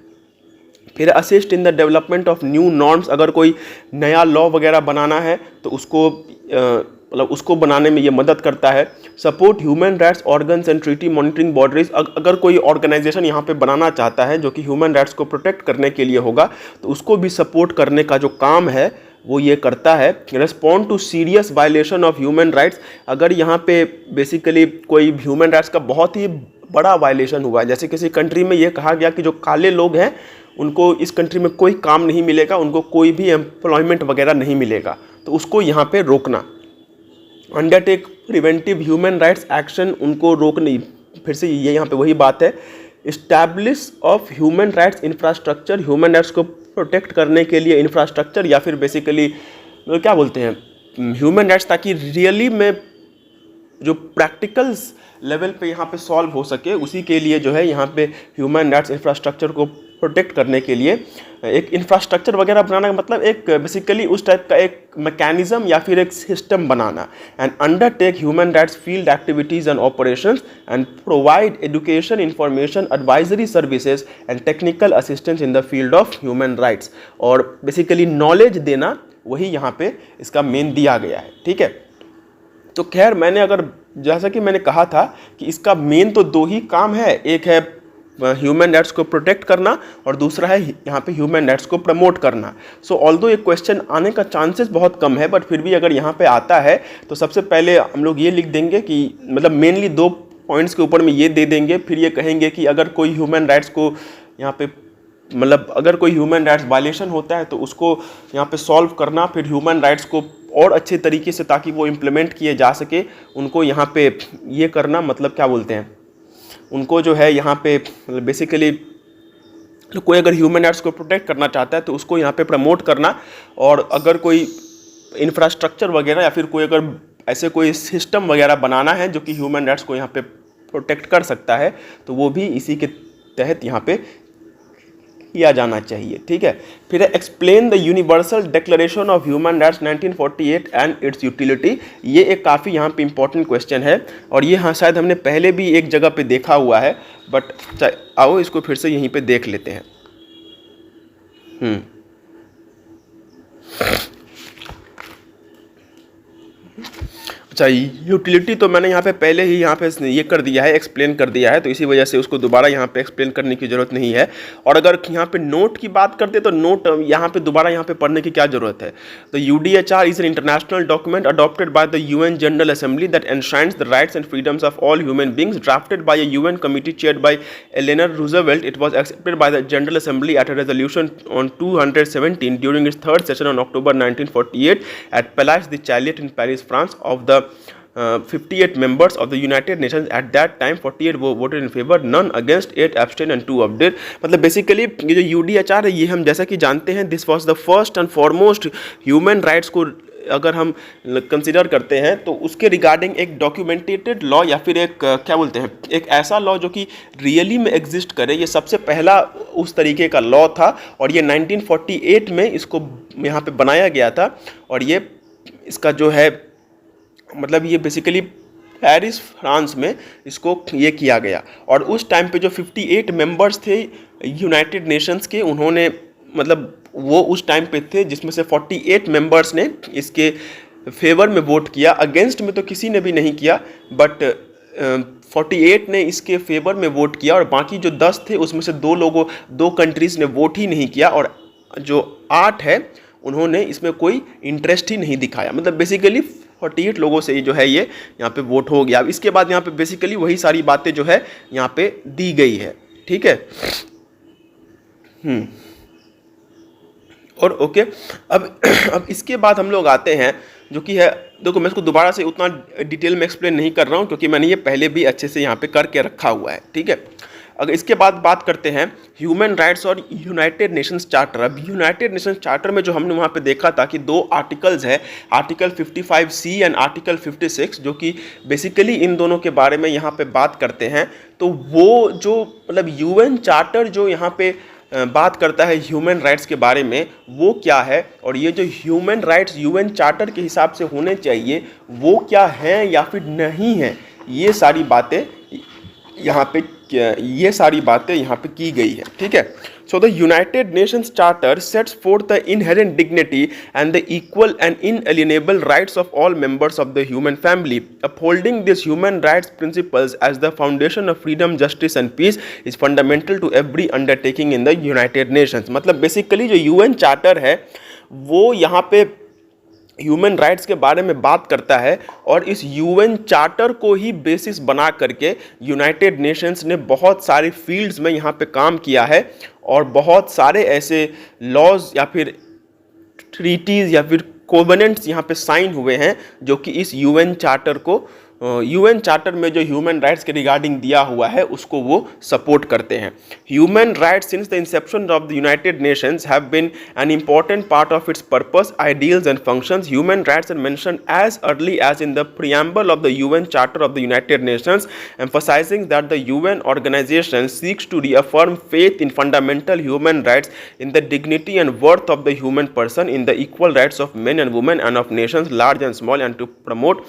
फिर assist in the development of new norms. अगर कोई नया लॉ वगैरह बनाना है तो उसको मतलब उसको बनाने में ये मदद करता है। Support human rights organs and treaty monitoring bodies. अगर कोई ऑर्गेनाइजेशन यहाँ पे बनाना चाहता है जो कि ह्यूमन राइट्स को प्रोटेक्ट करने के लिए होगा तो उसको भी सपोर्ट करने का जो काम है वो ये करता है। Respond to serious violation of human rights. अगर यहाँ पे बेसिकली कोई ह्यूमन राइट्स का बहुत ही बड़ा वायलेशन हुआ है, जैसे किसी कंट्री में ये कहा गया कि जो काले लोग हैं उनको इस कंट्री में कोई काम नहीं मिलेगा, उनको कोई भी एम्प्लॉयमेंट वगैरह नहीं मिलेगा, तो उसको यहाँ पे रोकना। Undertake preventive human rights action, उनको रोकनी। फिर से ये यहाँ पे वही बात है। Establish of human rights infrastructure. Human rights को प्रोटेक्ट करने के लिए इंफ्रास्ट्रक्चर या फिर बेसिकली क्या बोलते हैं ह्यूमन राइट्स, ताकि रियली में जो प्रैक्टिकल्स लेवल पे यहाँ पे सॉल्व हो सके, उसी के लिए जो है यहाँ पे ह्यूमन राइट्स इंफ्रास्ट्रक्चर को प्रोटेक्ट करने के लिए एक इंफ्रास्ट्रक्चर वगैरह बनाना का मतलब एक बेसिकली उस टाइप का एक मैकेनिज्म या फिर एक system banana. And undertake human rights field activities and operations and provide education, information, advisory services and technical assistance in the field of human rights. और बेसिकली नॉलेज देना वही यहाँ पे इसका मेन दिया गया है। ठीक है, तो खैर मैंने अगर जैसा कि मैंने कहा था कि इसका मेन तो दो ही काम है, एक है ह्यूमन राइट्स को प्रोटेक्ट करना और दूसरा है यहाँ पे ह्यूमन राइट्स को प्रमोट करना। सो ऑल्दो एक क्वेश्चन आने का चांसेस बहुत कम है, बट फिर भी अगर यहाँ पे आता है तो सबसे पहले हम लोग ये लिख देंगे कि मतलब मेनली दो पॉइंट्स के ऊपर में ये दे देंगे, फिर ये कहेंगे कि अगर कोई ह्यूमन राइट्स को यहाँ पे मतलब अगर कोई ह्यूमन राइट्स वायलेशन होता है तो उसको यहाँ पे सॉल्व करना, फिर ह्यूमन राइट्स को और अच्छे तरीके से ताकि वो इम्प्लीमेंट किए जा सके उनको यहाँ पे ये करना, मतलब क्या बोलते हैं उनको जो है यहाँ पे बेसिकली कोई अगर ह्यूमन राइट्स को प्रोटेक्ट करना चाहता है तो उसको यहाँ पे प्रमोट करना। और अगर कोई इंफ्रास्ट्रक्चर वगैरह या फिर कोई अगर ऐसे कोई सिस्टम वगैरह बनाना है जो कि ह्यूमन राइट्स को यहाँ पे प्रोटेक्ट कर सकता है तो वो भी इसी के तहत यहाँ पे किया जाना चाहिए। ठीक है, फिर explain the Universal Declaration of human rights 1948 and it's utility. ये एक काफ़ी यहाँ पे इंपॉर्टेंट क्वेश्चन है और ये हाँ शायद हमने पहले भी एक जगह पे देखा हुआ है, बट आओ इसको फिर से यहीं पे देख लेते हैं। अच्छा, यूटिलिटी तो मैंने यहाँ पे पहले ही यहाँ पे ये कर दिया है, एक्सप्लेन कर दिया है, तो इसी वजह से उसको दोबारा यहाँ पे एक्सप्लेन करने की ज़रूरत नहीं है। और अगर यहाँ पे नोट की बात करते तो नोट यहाँ पे दोबारा यहाँ पे पढ़ने की क्या ज़रूरत है। तो UDHR is an international document adopted by the UN General Assembly that enshrines the rights and freedoms of all human beings, drafted by a UN committee chaired by Eleanor Roosevelt. It was accepted by the General Assembly at a resolution on 217 during its third session on October 1948 at Palais de Chaillot in Paris, France. Of the 58 members of the United Nations at that time, 48 voted in favor, none against, 8 abstained and 2 abstained. मतलब बेसिकली ये जो UDHR है ये हम जैसा कि जानते हैं, this was the first and foremost human rights को अगर हम कंसिडर करते हैं तो उसके रिगार्डिंग एक डॉक्यूमेंटेटेड लॉ या फिर एक क्या बोलते हैं, एक ऐसा लॉ जो कि रियली में एग्जिस्ट करे, ये सबसे पहला उस तरीके का लॉ था। और ये 1948 में इसको यहाँ पे बनाया गया था। और ये इसका जो है मतलब ये बेसिकली पेरिस फ्रांस में इसको ये किया गया। और उस टाइम पे जो 58 मेंबर्स थे यूनाइटेड नेशंस के, उन्होंने मतलब वो उस टाइम पे थे जिसमें से 48 मेंबर्स ने इसके फेवर में वोट किया, अगेंस्ट में तो किसी ने भी नहीं किया, बट 48 ने इसके फेवर में वोट किया। और बाकी जो 10 थे उसमें से दो कंट्रीज़ ने वोट ही नहीं किया, और जो 8 है उन्होंने इसमें कोई इंटरेस्ट ही नहीं दिखाया। मतलब बेसिकली 48 लोगों से जो है ये यहाँ पे वोट हो गया। अब इसके बाद यहाँ पे बेसिकली वही सारी बातें जो है यहाँ पे दी गई है, ठीक है। और ओके, अब इसके बाद हम लोग आते हैं जो कि है, देखो मैं इसको दोबारा से उतना डिटेल में एक्सप्लेन नहीं कर रहा हूँ क्योंकि मैंने ये पहले भी अच्छे से यहाँ पे करके रखा हुआ है, ठीक है। अगर इसके बाद बात करते हैं ह्यूमन राइट्स और यूनाइटेड नेशंस चार्टर। अब यूनाइटेड नेशंस चार्टर में जो हमने वहाँ पे देखा था कि 2 आर्टिकल्स है, आर्टिकल 55C एंड आर्टिकल 56, जो कि बेसिकली इन दोनों के बारे में यहाँ पे बात करते हैं। तो वो जो मतलब UN चार्टर जो यहाँ पे बात करता है ह्यूमन राइट्स के बारे में, वो क्या है, और ये जो ह्यूमन राइट्स UN चार्टर के हिसाब से होने चाहिए वो क्या हैं या फिर नहीं है, ये सारी बातें यहाँ पे की गई है, ठीक है। So the United Nations charter sets forth the inherent dignity and the equal and inalienable rights of all members of the human family. Upholding this human rights principles as the foundation of freedom, justice and peace is fundamental to every undertaking in the United Nations. मतलब बेसिकली जो UN चार्टर है वो यहाँ पे ह्यूमन राइट्स के बारे में बात करता है, और इस UN चार्टर को ही बेसिस बना करके यूनाइटेड नेशंस ने बहुत सारे फील्ड्स में यहाँ पे काम किया है, और बहुत सारे ऐसे लॉज या फिर ट्रीटीज़ या फिर कोवेनेंट्स यहाँ पे साइन हुए हैं जो कि इस UN चार्टर को UN चार्टर में जो ह्यूमन राइट्स के रिगार्डिंग दिया हुआ है उसको वो सपोर्ट करते हैं। Human rights since the inception of the United Nations have been an important part of its purpose, ideals and functions. Human rights are mentioned as early as in the preamble of the UN charter of the United Nations, emphasizing that the UN organization seeks to reaffirm faith in fundamental human rights, in the dignity and worth of the human person, in the equal rights of men and women and of nations large and small, and to promote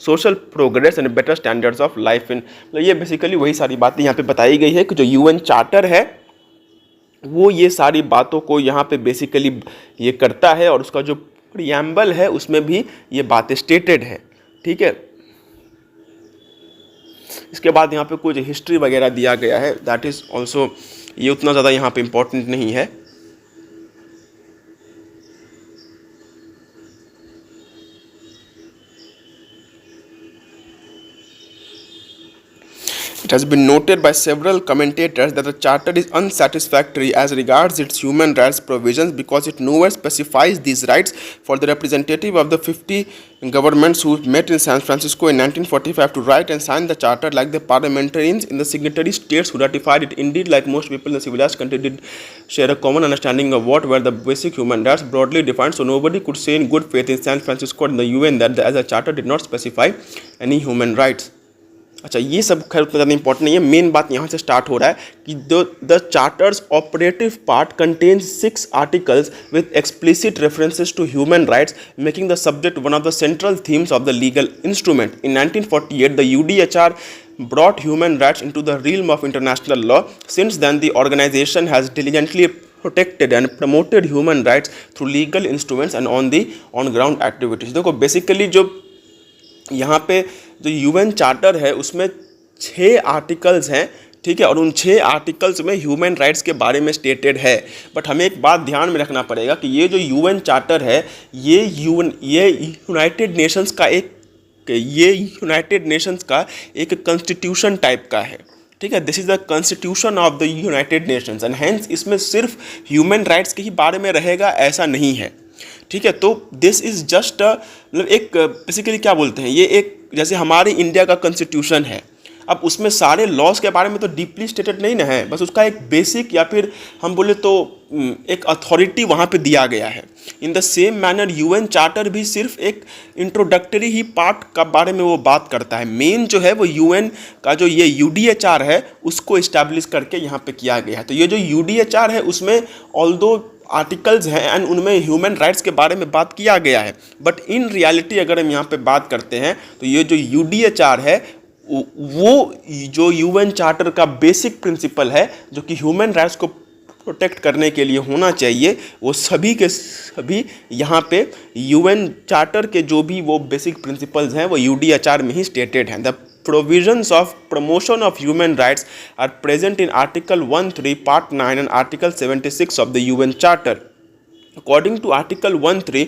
social progress and better standards of life in. ये बेसिकली वही सारी बातें यहाँ पे बताई गई है कि जो UN चार्टर है वो ये सारी बातों को यहाँ पे बेसिकली ये करता है, और उसका जो प्रियम्बल है उसमें भी ये बातें स्टेटेड है, ठीक है। इसके बाद यहाँ पे कुछ हिस्ट्री वगैरह दिया गया है, दैट इज़ ऑल्सो ये उतना ज़्यादा यहाँ पे इम्पोर्टेंट नहीं है। It has been noted by several commentators that the Charter is unsatisfactory as regards its human rights provisions because it nowhere specifies these rights. For the representative of the 50 governments who met in San Francisco in 1945 to write and sign the Charter, like the parliamentarians in the signatory states who ratified it, indeed, like most people in the civilized country, did share a common understanding of what were the basic human rights broadly defined. So nobody could say in good faith in San Francisco and the UN that as a Charter did not specify any human rights. अच्छा, ये सब खैर उतना ज़्यादा इंपॉर्टेंट नहीं है। मेन बात यहाँ से स्टार्ट हो रहा है कि the charter's operative part contains 6 articles with explicit references to human rights, making the subject one of the central themes of the legal instrument. In 1948 the UDHR brought human rights into the realm of international law. Since then the organization has diligently protected and promoted human rights through legal instruments and on the on ground activities। देखो बेसिकली जो यहाँ पे जो यूएन चार्टर है उसमें 6 आर्टिकल्स हैं, ठीक है, और उन 6 आर्टिकल्स में ह्यूमन राइट्स के बारे में स्टेटेड है। बट हमें एक बात ध्यान में रखना पड़ेगा कि ये जो यूएन चार्टर है ये यूनाइटेड नेशंस का एक कॉन्स्टिट्यूशन टाइप का है, ठीक है। This is the constitution of the United Nations and hence इसमें सिर्फ ह्यूमन राइट्स के ही बारे में रहेगा ऐसा नहीं है, ठीक है। तो दिस इज़ जस्ट मतलब एक बेसिकली क्या बोलते हैं, ये एक जैसे हमारे इंडिया का कॉन्स्टिट्यूशन है, अब उसमें सारे लॉज के बारे में तो डीपली स्टेटेड नहीं ना है, बस उसका एक बेसिक या फिर हम बोले तो एक अथॉरिटी वहाँ पे दिया गया है। In the same manner UN charter भी सिर्फ एक इंट्रोडक्टरी ही पार्ट का बारे में वो बात करता है। मेन जो है वो यूएन का जो ये यूडीएचआर है उसको इस्टेब्लिश करके यहाँ पे किया गया है। तो ये जो यूडीएचआर है उसमें ऑल्दो आर्टिकल्स हैं एंड उनमें ह्यूमन राइट्स के बारे में बात किया गया है, बट इन रियलिटी अगर हम यहाँ पे बात करते हैं तो ये जो यूडीएचआर है वो जो यूएन चार्टर का बेसिक प्रिंसिपल है जो कि ह्यूमन राइट्स को प्रोटेक्ट करने के लिए होना चाहिए, वो सभी के सभी यहाँ पे यूएन चार्टर के जो भी वो बेसिक प्रिंसिपल्स हैं वो यूडीएचआर में ही स्टेटेड हैं। The provisions of promotion of human rights are present in Article 1.3 Part 9 and Article 76 of the UN Charter. According to Article 1.3,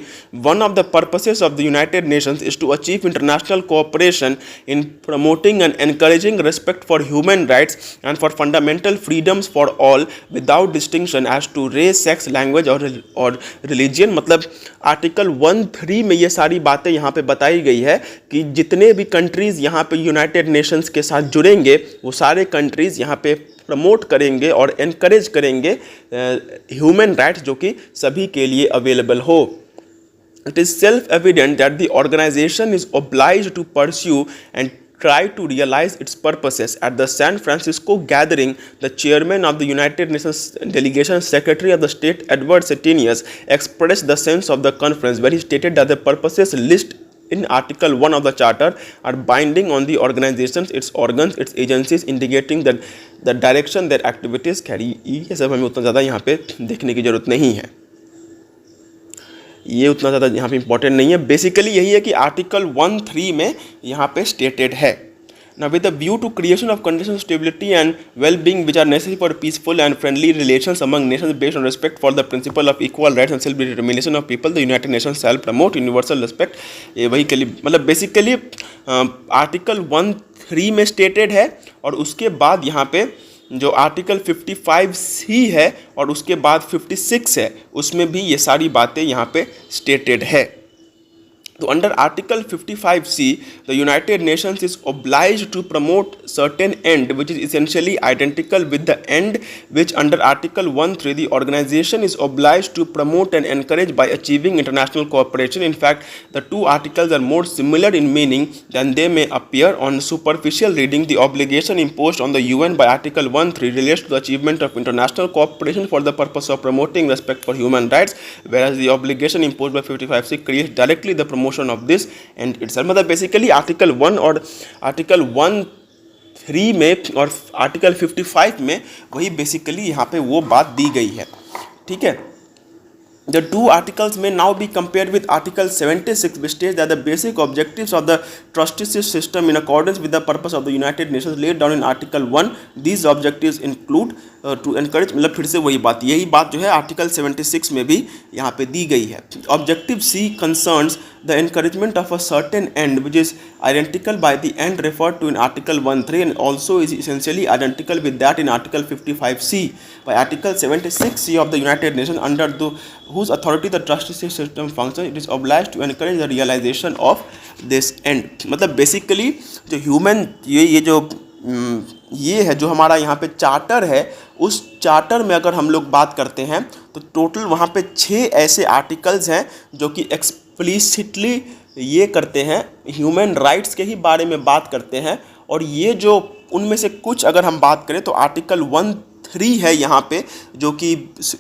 one of the purposes of the United Nations is to achieve international cooperation in promoting and encouraging respect for human rights and for fundamental freedoms for all without distinction as to race, sex, language और religion। मतलब आर्टिकल 1.3 में ये सारी बातें यहाँ पे बताई गई है कि जितने भी कंट्रीज़ यहाँ पे यूनाइटेड नेशंस के साथ जुड़ेंगे वो सारे कंट्रीज़ यहाँ पे प्रमोट करेंगे और एनकरेज करेंगे ह्यूमन राइट्स जो कि सभी के लिए अवेलेबल हो। It is self evident that the organisation is obliged to pursue and try to realize its purposes. At the San Francisco gathering, the chairman of the United Nations Delegation, Secretary of the State Edward Stettinius, expressed the sense of the conference where he stated that the purposes list in Article 1 of the Charter are binding on the organizations, its organs, its agencies, indicating that the direction their activities carry। ये सब हमें उतना ज़्यादा यहाँ पे देखने की ज़रूरत नहीं है, ये उतना ज़्यादा यहाँ पे इंपॉर्टेंट नहीं है। बेसिकली यही है कि आर्टिकल 1.3 में यहाँ पे स्टेटेड है। Now with a view to creation of conditions of stability and well-being which are necessary for peaceful and friendly relations among nations based on respect for the principle of equal rights and self-determination of people, the United Nations shall promote universal respect। ये वही के लिए मतलब बेसिकली आर्टिकल 1.3 में स्टेटेड है और उसके बाद यहाँ पे जो आर्टिकल 55C है और उसके बाद 56 है उसमें भी ये सारी बातें यहाँ पे स्टेटेड है। तो under article 55C the United Nations is obliged to promote certain end which is essentially identical with the end which under article 1.3 the organization is obliged to promote and encourage by achieving international cooperation। In fact, the two articles are more similar in meaning than they may appear on superficial reading। The obligation imposed on the UN by article 1.3 relates to the achievement of international cooperation for the purpose of promoting respect for human rights, whereas the obligation imposed by 55C creates directly the promotion of this and itself। मतलब बेसिकली आर्टिकल 1 और आर्टिकल 1.3 में और आर्टिकल 55 में वही बेसिकली यहाँ पे वो बात दी गई है, ठीक है। The two articles may now be compared with Article 76, which states that the basic objectives of the trusteeship system in accordance with the purpose of the United Nations laid down in Article 1, these objectives include to encourage। मतलब फिर से वही बात, यही बात जो है आर्टिकल 76 में भी यहाँ पे दी गई है। Objective C concerns the encouragement of a certain end which is identical by the end referred to in Article 1.3 and also is essentially identical with that in Article 55C। by Article 76C of the United Nations under whose authority the trusteeship system functions, it is obliged to encourage the realization of this end। मतलब बेसिकली जो ह्यूमन ये है जो हमारा यहाँ पे चार्टर है, उस चार्टर में अगर हम लोग बात करते हैं तो टोटल वहाँ पे 6 ऐसे आर्टिकल्स हैं जो कि एक्सप्लिसिटली ये करते हैं, ह्यूमन राइट्स के ही बारे में बात करते हैं। और ये जो उनमें से कुछ अगर हम बात करें तो आर्टिकल 1.3 है यहाँ पे जो कि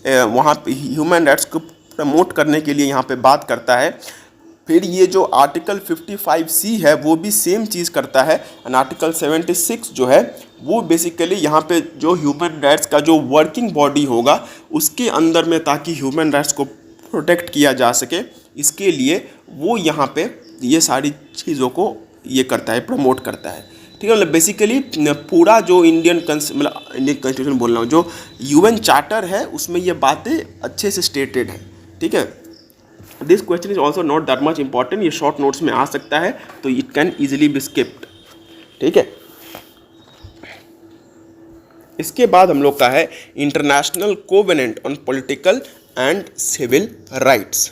वहाँ पे ह्यूमन राइट्स को प्रमोट करने के लिए यहाँ पे बात करता है। फिर ये जो आर्टिकल 55C है वो भी सेम चीज़ करता है एंड आर्टिकल 76 जो है वो बेसिकली यहाँ पे जो ह्यूमन राइट्स का जो वर्किंग बॉडी होगा उसके अंदर में ताकि ह्यूमन राइट्स को प्रोटेक्ट किया जा सके, इसके लिए वो यहाँ पे ये सारी चीज़ों को ये करता है, प्रमोट करता है। ठीक है, मतलब बेसिकली पूरा जो इंडियन कॉन्स्टिट्यूशन बोल रहा हूँ, जो यूएन चार्टर है उसमें ये बातें अच्छे से स्टेटेड है। ठीक है, this question is also not that much important, ये शॉर्ट नोट्स में आ सकता है, तो it can easily be skipped. ठीक है, इसके बाद हम लोग का है international covenant on political and civil rights.